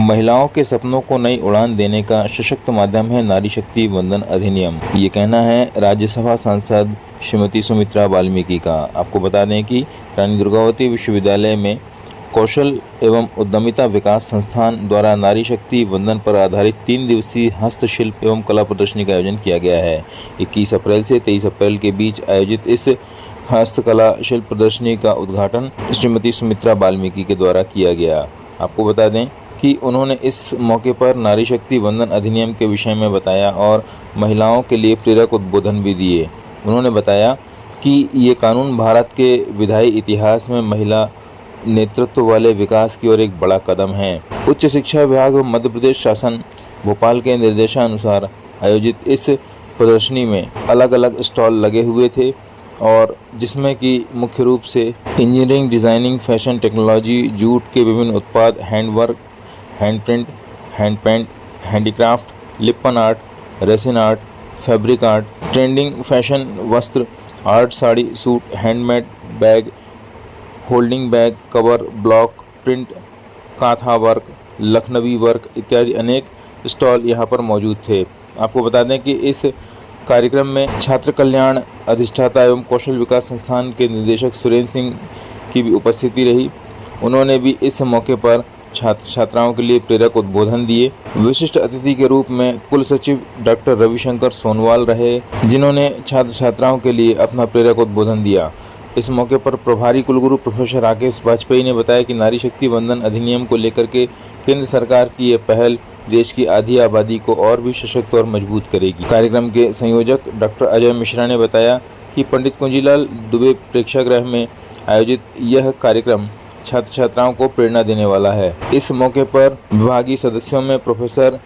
महिलाओं के सपनों को नई उड़ान देने का सशक्त माध्यम है नारी शक्ति वंदन अधिनियम। ये कहना है राज्यसभा सांसद श्रीमती सुमित्रा वाल्मीकि का। आपको बता दें कि रानी दुर्गावती विश्वविद्यालय में कौशल एवं उद्यमिता विकास संस्थान द्वारा नारी शक्ति वंदन पर आधारित 3 दिवसीय हस्तशिल्प एवं कला प्रदर्शनी का आयोजन किया गया है। 21 अप्रैल से 23 अप्रैल के बीच आयोजित इस हस्तकला शिल्प प्रदर्शनी का उद्घाटन श्रीमती सुमित्रा वाल्मीकि के द्वारा किया गया। आपको बता दें कि उन्होंने इस मौके पर नारी शक्ति वंदन अधिनियम के विषय में बताया और महिलाओं के लिए प्रेरक उद्बोधन भी दिए। उन्होंने बताया कि ये कानून भारत के विधायी इतिहास में महिला नेतृत्व वाले विकास की ओर एक बड़ा कदम है। उच्च शिक्षा विभाग व मध्य प्रदेश शासन भोपाल के निर्देशानुसार आयोजित इस प्रदर्शनी में अलग अलग स्टॉल लगे हुए थे और जिसमें कि मुख्य रूप से engineering, designing, fashion, technology, jute के विभिन्न उत्पाद, handwork, hand print, hand paint, handicraft, Lippan art, resin art, fabric art, trending fashion वस्त्र, art, sari, suit, handmade bag, holding bag, cover, block print, Kantha work, Lakhnavi work इत्यादि अनेक स्टॉल यहाँ पर मौजूद थे। आपको बता दें कि इस कार्यक्रम में छात्र कल्याण अधिष्ठाता एवं कौशल विकास संस्थान के निदेशक सुरेंद्र सिंह की भी उपस्थिति रही। उन्होंने भी इस मौके पर छात्र छात्राओं के लिए प्रेरक उद्बोधन दिए। विशिष्ट अतिथि के रूप में कुल सचिव डॉक्टर रविशंकर सोनवाल रहे, जिन्होंने छात्र छात्राओं के लिए अपना प्रेरक उद्बोधन दिया। इस मौके पर प्रभारी कुलगुरु प्रोफेसर राकेश वाजपेयी ने बताया कि नारी शक्ति वंदन अधिनियम को लेकर के केंद्र सरकार की ये पहल देश की आधी आबादी को और भी सशक्त और मजबूत करेगी। कार्यक्रम के संयोजक डॉक्टर अजय मिश्रा ने बताया कि पंडित कुंजीलाल दुबे प्रेक्षागृह में आयोजित यह कार्यक्रम छात्र छात्राओं को प्रेरणा देने वाला है। इस मौके पर विभागीय सदस्यों में प्रोफेसर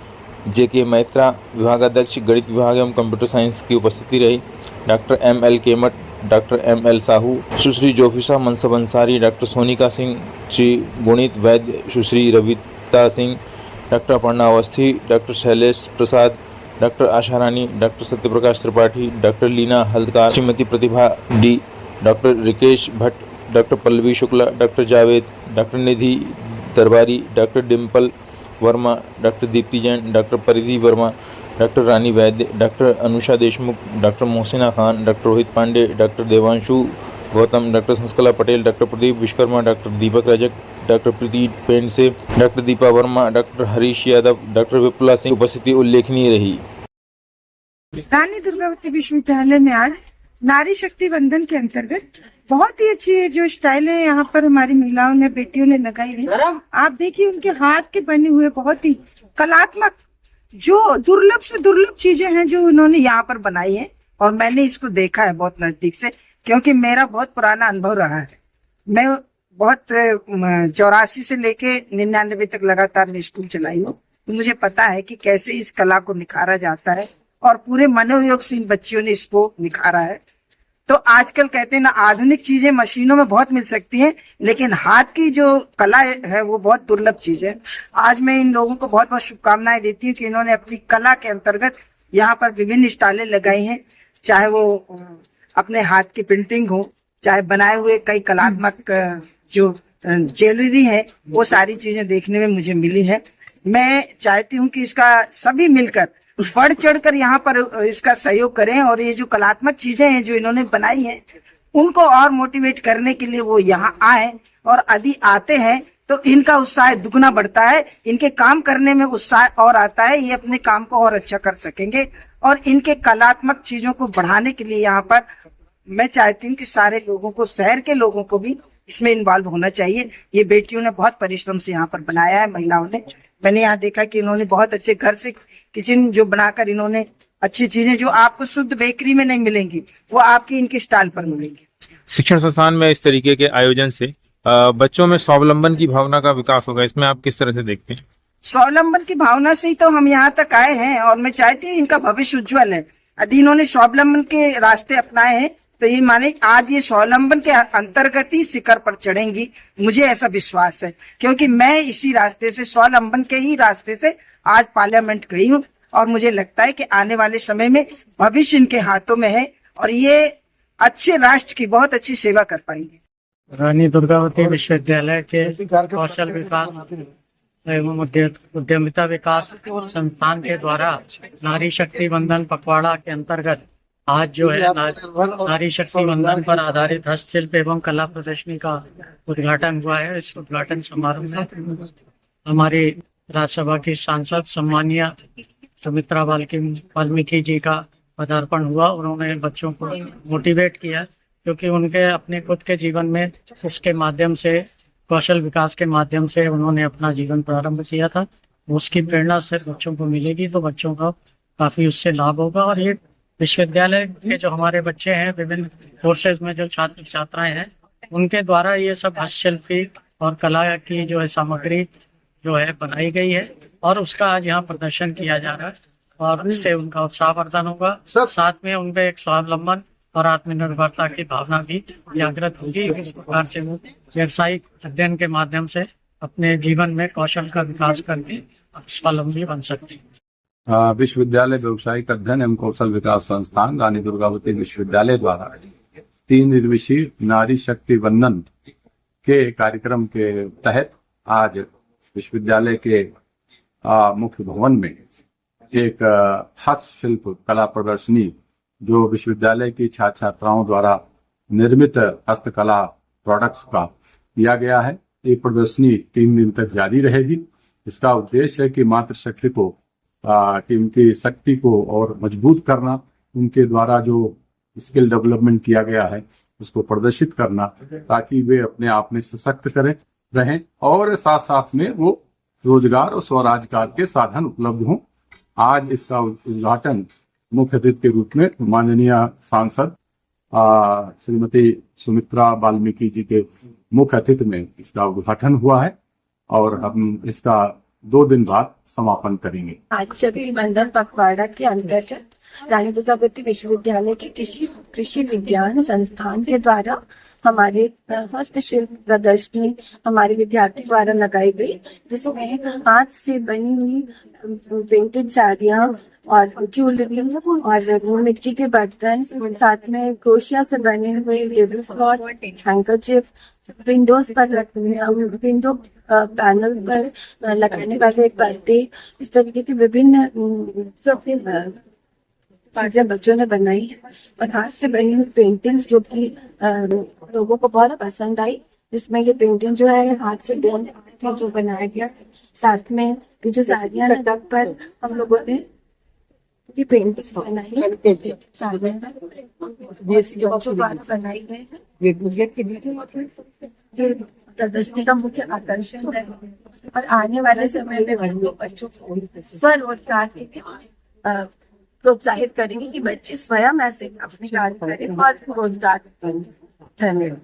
JK मैत्रा, विभागाध्यक्ष गणित विभाग एवं कंप्यूटर साइंस की उपस्थिति रही। Doctor ML Kemat, doctor ML Sahu, Sushri Jofisa Mansab Ansari, doctor Sonika Singh, Shri Gunit Vaidya, Sushri Ravita Singh, doctor Aparna Awasthi, doctor Shailesh Prasad, doctor Asha Rani, doctor Satyaprakash Tripathi, doctor Leena Haldkar, Shrimati Pratibha D, doctor Rikesh Bhatt, doctor Pallavi Shukla, doctor Javed, doctor Nidhi Darbari, doctor Dimple Verma, doctor Deepti Jain, doctor Paridhi Verma, doctor Rani Vaidya, doctor Anusha Deshmukh, doctor Mohsina Khan, doctor Rohit Pandey, doctor Devanshu Gautam, doctor Sanskala Patel, doctor Pradeep Vishwakarma, doctor Deepak Rajak, doctor Preeti Pendse, doctor Deepa Verma, doctor Harish Yadav, doctor Vipula Singh उपस्थिति उल्लेखनीय रही। रानी दुर्गावती विश्वविद्यालय में आज नारी शक्ति वंदन के अंतर्गत बहुत ही अच्छी जो स्टाइल है यहाँ पर हमारी महिलाओं ने, बेटियों ने लगाई है। आप देखिए उनके हाथ के बने हुए बहुत ही कलात्मक जो दुर्लभ से दुर्लभ चीजें हैं जो उन्होंने यहाँ पर बनाई है और मैंने इसको देखा है बहुत नजदीक से, क्योंकि मेरा बहुत पुराना अनुभव रहा है। मैं बहुत 84 से लेके 99 तक लगातार मैं स्कूल चलाई हूँ, तो मुझे पता है कि कैसे इस कला को निखारा जाता है और पूरे मनोयोग से इन बच्चियों ने इसको निखारा है। तो आजकल कहते हैं ना, आधुनिक चीजें मशीनों में बहुत मिल सकती हैं, लेकिन हाथ की जो कला है वो बहुत दुर्लभ चीज है। आज मैं इन लोगों को बहुत बहुत शुभकामनाएं देती हूँ कि इन्होंने अपनी कला के अंतर्गत यहाँ पर विभिन्न स्टाइलें लगाई हैं, चाहे वो अपने हाथ की प्रिंटिंग हो, चाहे बनाए हुए कई कलात्मक जो ज्वेलरी है, वो सारी चीजें देखने में मुझे मिली है। मैं चाहती हूँ कि इसका सभी मिलकर बढ़ चढ़कर यहाँ पर इसका सहयोग करें और ये जो कलात्मक चीजें हैं जो इन्होंने बनाई हैं उनको और मोटिवेट करने के लिए वो यहाँ आए, और यदि आते हैं तो इनका उत्साह दुगना बढ़ता है, इनके काम करने में उत्साह और आता है, ये अपने काम को और अच्छा कर सकेंगे। और इनके कलात्मक चीजों को बढ़ाने के लिए यहाँ पर मैं चाहती हूँ कि सारे लोगों को, शहर के लोगों को भी इसमें इन्वॉल्व होना चाहिए। ये बेटियों ने बहुत परिश्रम से यहाँ पर बनाया है, महिलाओं ने। मैंने यहाँ देखा कि इन्होंने बहुत अच्छे घर से किचन जो बनाकर इन्होंने अच्छी चीजें जो आपको शुद्ध बेकरी में नहीं मिलेंगी वो आपकी इनके स्टॉल पर मिलेंगी। शिक्षण संस्थान में इस तरीके के आयोजन से बच्चों में स्वावलंबन की भावना का विकास होगा, इसमें आप किस तरह से देखते हैं? स्वावलंबन की भावना से ही तो हम यहाँ तक आए हैं और मैं चाहती हूँ इनका भविष्य उज्जवल है। यदि इन्होंने स्वावलंबन के रास्ते अपनाए हैं तो ये माने आज ये स्वावलंबन के अंतर्गत ही शिखर पर चढ़ेंगी, मुझे ऐसा विश्वास है, क्योंकि मैं इसी रास्ते से, स्वावलंबन के ही रास्ते से आज पार्लियामेंट गई हूँ और मुझे लगता है कि आने वाले समय में भविष्य इनके हाथों में है और ये अच्छे राष्ट्र की बहुत अच्छी सेवा कर पाएंगे। रानी दुर्गावती विश्वविद्यालय के कौशल विकास एवं उद्यमिता विकास संस्थान के द्वारा नारी शक्ति वंदन पखवाड़ा के अंतर्गत आज जो है नारी शक्ति वंदन पर आधारित हस्तशिल्प एवं कला प्रदर्शनी का उद्घाटन हुआ है। इस उद्घाटन समारोह में हमारी राज्यसभा की सांसद सम्मानीय सुमित्रा वाल्मीकि जी का पदार्पण हुआ। उन्होंने बच्चों को मोटिवेट किया क्योंकि उनके अपने खुद के जीवन में इसके माध्यम से कौशल विकास के माध्यम से उन्होंने अपना जीवन प्रारंभ किया था। उसकी प्रेरणा से बच्चों को मिलेगी तो बच्चों का काफी उससे लाभ होगा। और ये विश्वविद्यालय के जो हमारे बच्चे हैं, विभिन्न कोर्सेज में जो छात्र छात्राएं हैं, उनके द्वारा ये सब हस्तशिल्पी और कला की जो है सामग्री जो है बनाई गई है और उसका आज यहाँ प्रदर्शन किया जा रहा है और इससे उनका उत्साहवर्धन होगा। साथ में उनपे एक स्वावलंबन और आत्मनिर्भरता की भावना भी जागृत होगी। इस प्रकार से वो व्यावसायिक अध्ययन के माध्यम से अपने जीवन में कौशल का विकास करके स्वावलंबी बन सकते हैं। विश्वविद्यालय व्यावसायिक अध्ययन एवं कौशल विकास संस्थान रानी दुर्गावती विश्वविद्यालय द्वारा 3 दिवसीय नारी शक्ति वंदन के कार्यक्रम के तहत आज विश्वविद्यालय के मुख्य भवन में एक हस्तशिल्प कला प्रदर्शनी जो विश्वविद्यालय की छात्र छात्राओं द्वारा निर्मित हस्तकला प्रोडक्ट्स का किया गया है। ये प्रदर्शनी 3 दिन तक जारी रहेगी। इसका उद्देश्य है कि मातृशक्ति को कि उनकी शक्ति को और मजबूत करना, उनके द्वारा जो स्किल डेवलपमेंट किया गया है उसको प्रदर्शित करना, ताकि वे अपने आप में सशक्त रहें और साथ साथ में वो रोजगार और स्वरोजगार के साधन उपलब्ध हों। आज इसका उद्घाटन मुख्य अतिथि के रूप में माननीय सांसद श्रीमती सुमित्रा वाल्मीकि जी के मुख्य अतिथि में इसका उद्घाटन हुआ है और हम इसका 2 दिन बाद समापन करेंगे। आज शक्ति वंदन पखवाड़ा के अंतर्गत रानी दुर्गावती विश्वविद्यालय के कृषि विज्ञान संस्थान के द्वारा हमारे हस्तशिल्प प्रदर्शनी हमारे विद्यार्थी द्वारा लगाई गई, जिसमें हाथ से बनी हुई पेंटेड साड़ियाँ और ज्वेलरी और मिट्टी के बर्तन, साथ में क्रोशिया से बने हुए टेबल क्लॉथ, हैंकरचिप, विंडोज पर विंडो पैनल पर लगाने वाले पर्दे, इस तरीके के विभिन्न चीजें बच्चों ने बनाई और हाथ से बनी हुई पेंटिंग्स जो कि लोगों को बहुत पसंद आई। जिसमें ये पेंटिंग जो है हाथ से जो बनाया गया, साथ में ये जो साड़ियाँ लटक पर हम लोगों ने ये पेंटिंग्स बनाई बनाई गई। ये प्रदर्शनी का मुख्य आकर्षण है और आने वाले समय में बच्चों को स्वरोजगार के लिए प्रोत्साहित करेंगे कि बच्चे स्वयं ऐसे अपने कार्य करें और रोजगार करें। धन्यवाद।